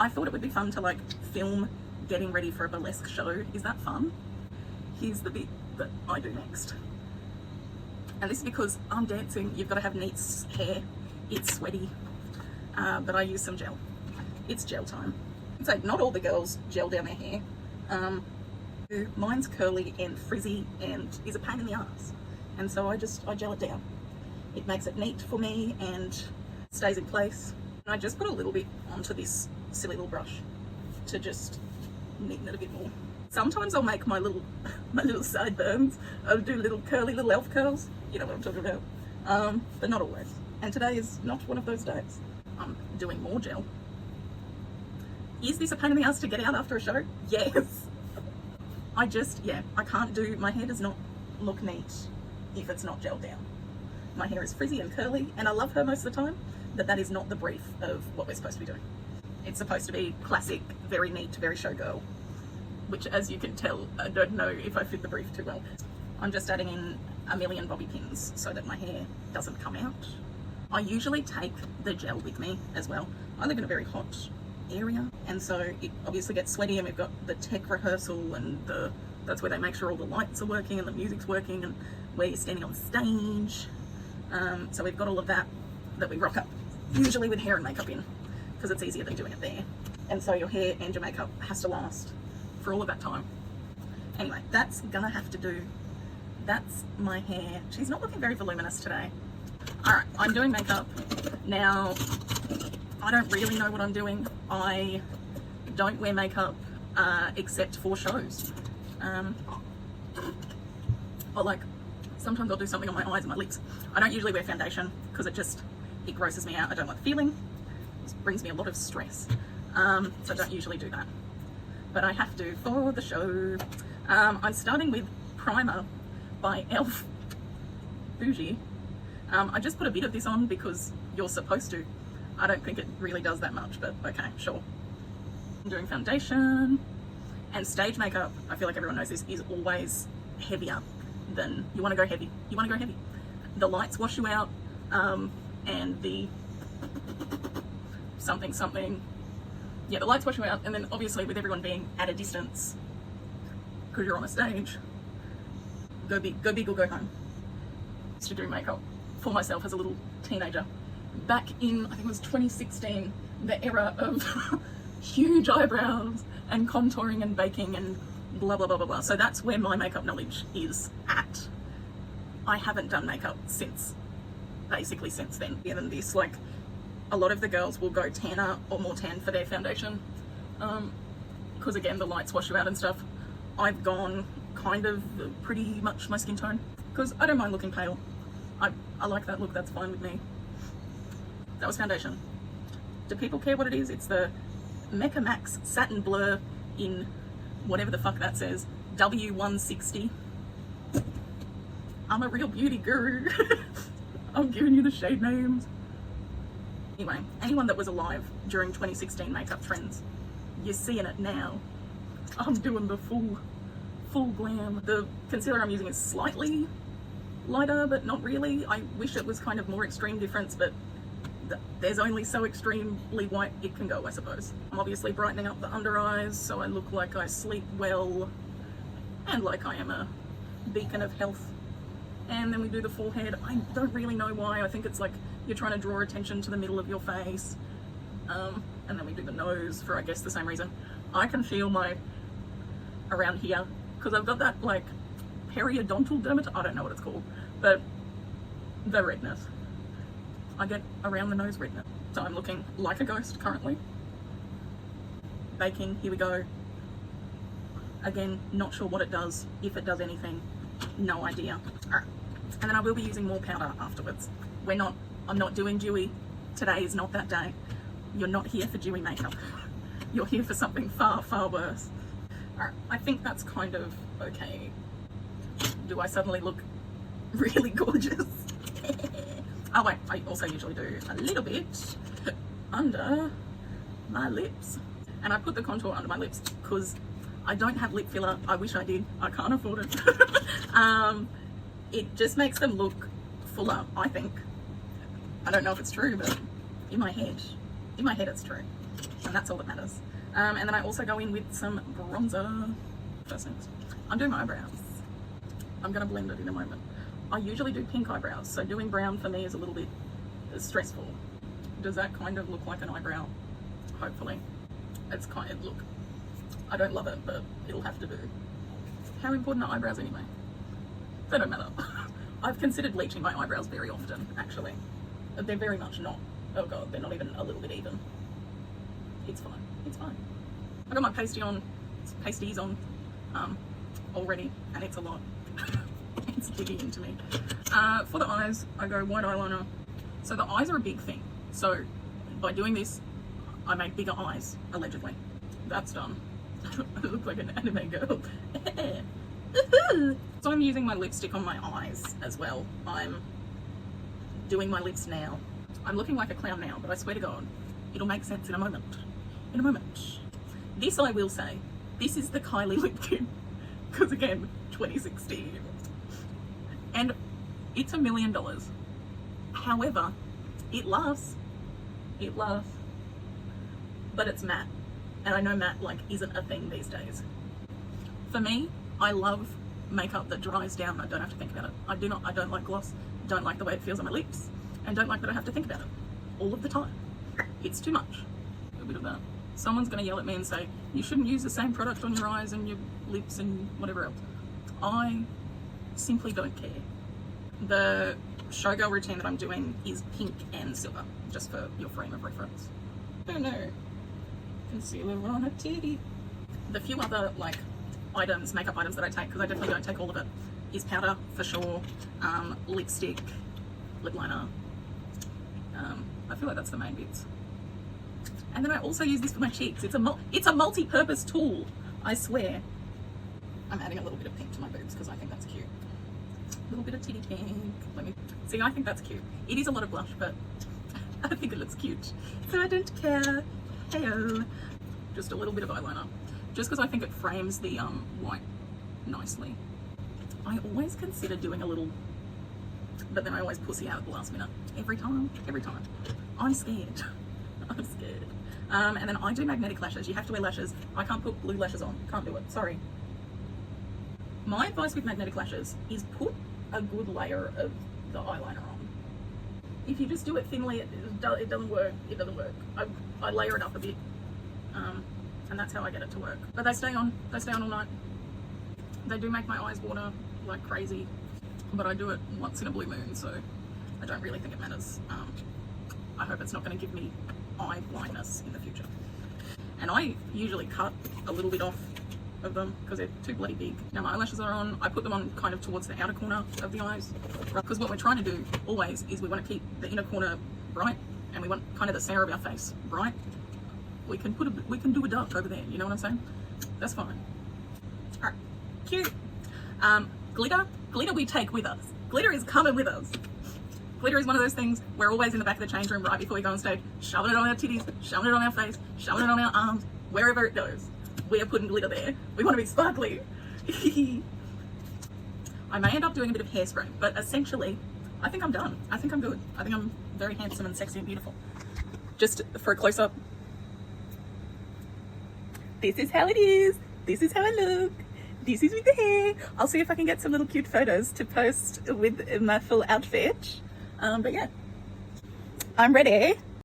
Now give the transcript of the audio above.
I thought it would be fun to like film getting ready for a burlesque show. Is that fun? Here's the bit that I do next. And this is because I'm dancing, you've got to have neat hair. It's sweaty, but I use some gel. It's gel time. So not all the girls gel down their hair. Mine's curly and frizzy and is a pain in the ass. And so I gel it down. It makes it neat for me and stays in place. And I just put a little bit onto this silly little brush to just neaten it a bit more. Sometimes I'll make my little sideburns. I'll do little curly little elf curls. You know what I'm talking about. But not always. And today is not one of those days. I'm doing more gel. Is this a pain in the ass to get out after a show? Yes. I can't do, my hair does not look neat if it's not gelled down. My hair is frizzy and curly, and I love her most of the time, but that is not the brief of what we're supposed to be doing. It's supposed to be classic, very neat, very showgirl, which, as you can tell, I don't know if I fit the brief too well. I'm just adding in a million bobby pins so that my hair doesn't come out. I usually take the gel with me as well. I live in a very hot area, and so it obviously gets sweaty, and we've got the tech rehearsal, and that's where they make sure all the lights are working and the music's working and where you're standing on stage. So we've got all of that we rock up, usually with hair and makeup in, because it's easier than doing it there. And so your hair and your makeup has to last for all of that time. Anyway, that's gonna have to do. That's my hair. She's not looking very voluminous today. All right, I'm doing makeup now. I don't really know what I'm doing. I don't wear makeup except for shows. Or like, sometimes I'll do something on my eyes and my lips. I don't usually wear foundation because it grosses me out. I don't like the feeling. It brings me a lot of stress. So I don't usually do that. But I have to for the show. I'm starting with primer by e.l.f. Bougie. I just put a bit of this on because you're supposed to. I don't think it really does that much, but okay, sure. I'm doing foundation and stage makeup. I feel like everyone knows this is always heavier than you want to go heavy. You want to go heavy. The lights wash you out, and the something. Yeah, the lights wash you out, and then obviously with everyone being at a distance because you're on a stage, go big or go home. I used to do makeup for myself as a little teenager. Back in, I think it was 2016, the era of huge eyebrows and contouring and baking and blah, blah, blah, blah, blah. So that's where my makeup knowledge is at. I haven't done makeup basically since then. Other than this, like, a lot of the girls will go tanner or more tan for their foundation. Because again, the lights wash you out and stuff. I've gone kind of pretty much my skin tone because I don't mind looking pale. I like that look, that's fine with me. That was foundation. Do people care what it is? It's the Mecca Max Satin Blur in whatever the fuck that says, W160. I'm a real beauty guru. I'm giving you the shade names. Anyway, anyone that was alive during 2016 makeup trends, you're seeing it now. I'm doing the full glam. The concealer I'm using is slightly lighter, but not really. I wish it was kind of more extreme difference, but there's only so extremely white it can go, I suppose. I'm obviously brightening up the under eyes so I look like I sleep well and like I am a beacon of health. And then we do the forehead. I don't really know why. I think it's like you're trying to draw attention to the middle of your face. And then we do the nose for, I guess, the same reason. I can feel my around here because I've got that like periodontal dermatitis. I don't know what it's called, but the redness. I get around the nose redness. So I'm looking like a ghost currently. Baking, here we go. Again, not sure what it does, if it does anything, no idea. All right. And then I will be using more powder afterwards. I'm not doing dewy. Today is not that day. You're not here for dewy makeup. You're here for something far, far worse. All right, I think that's kind of okay. Do I suddenly look really gorgeous? Oh wait, I also usually do a little bit under my lips. And I put the contour under my lips because I don't have lip filler. I wish I did. I can't afford it. It just makes them look fuller, I think. I don't know if it's true, but in my head it's true. and that's all that matters. And then I also go in with some bronzer. First things, I'm doing my eyebrows. I'm gonna blend it in a moment. I usually do pink eyebrows, so doing brown for me is a little bit stressful. Does that kind of look like an eyebrow? Hopefully. It's kind of, look, I don't love it, but it'll have to do. How important are eyebrows anyway? They don't matter. I've considered bleaching my eyebrows very often, actually. They're very much not, oh god, they're not even a little bit even. It's fine, it's fine. I got my pasties on already, and it's a lot. It's digging into me. For the eyes, I go white eyeliner. So the eyes are a big thing. So by doing this, I make bigger eyes, allegedly. That's done. I look like an anime girl. So I'm using my lipstick on my eyes as well. I'm doing my lips now. I'm looking like a clown now, but I swear to God, it'll make sense in a moment. In a moment. This I will say, this is the Kylie lip kit. Because again, 2016. And it's $1 million. However, it lasts. It lasts. But it's matte. And I know matte like isn't a thing these days. For me, I love makeup that dries down and I don't have to think about it. I don't like gloss, don't like the way it feels on my lips, and don't like that I have to think about it all of the time. It's too much. A bit of that. Someone's gonna yell at me and say, you shouldn't use the same product on your eyes and your lips and whatever else. I simply don't care. The showgirl routine that I'm doing is pink and silver, just for your frame of reference. Oh no, concealer on a titty. The few other like items, makeup items that I take, because I definitely don't take all of it, is powder for sure, lipstick, lip liner. I feel like that's the main bits. And then I also use this for my cheeks. It's a multi-purpose tool, I swear. I'm adding a little bit of pink to my boobs because I think that's cute. A little bit of titty pink. Let me see. I think that's cute. It is a lot of blush, but I think it looks cute, so I don't care. Heyo. Just a little bit of eyeliner, just because I think it frames the white nicely. I always consider doing a little, but then I always pussy out at the last minute. Every time. I'm scared. I'm scared. And then I do magnetic lashes. You have to wear lashes. I can't put blue lashes on. Can't do it. Sorry. My advice with magnetic lashes is put a good layer of the eyeliner on. If you just do it thinly, it doesn't work. It doesn't work. I layer it up a bit, and that's how I get it to work. But they stay on. They stay on all night. They do make my eyes water like crazy, but I do it once in a blue moon, so I don't really think it matters. I hope it's not going to give me eye blindness in the future. And I usually cut a little bit off of them because they're too bloody big. Now my eyelashes are on. I put them on kind of towards the outer corner of the eyes, because what we're trying to do always is we want to keep the inner corner bright, and we want kind of the center of our face bright. We can do a duck over there. You know what I'm saying? That's fine. All right, cute. Glitter we take with us. Glitter is coming with us. Glitter is one of those things we're always in the back of the change room right before we go on stage, shoving it on our titties, shoving it on our face, shoving it on our arms, wherever it goes. We are putting glitter there. We want to be sparkly. I may end up doing a bit of hairspray, but essentially, I think I'm done. I think I'm good. I think I'm very handsome and sexy and beautiful. Just for a close-up, this is how it is. This is how I look. This is with the hair. I'll see if I can get some little cute photos to post with my full outfit. But yeah, I'm ready.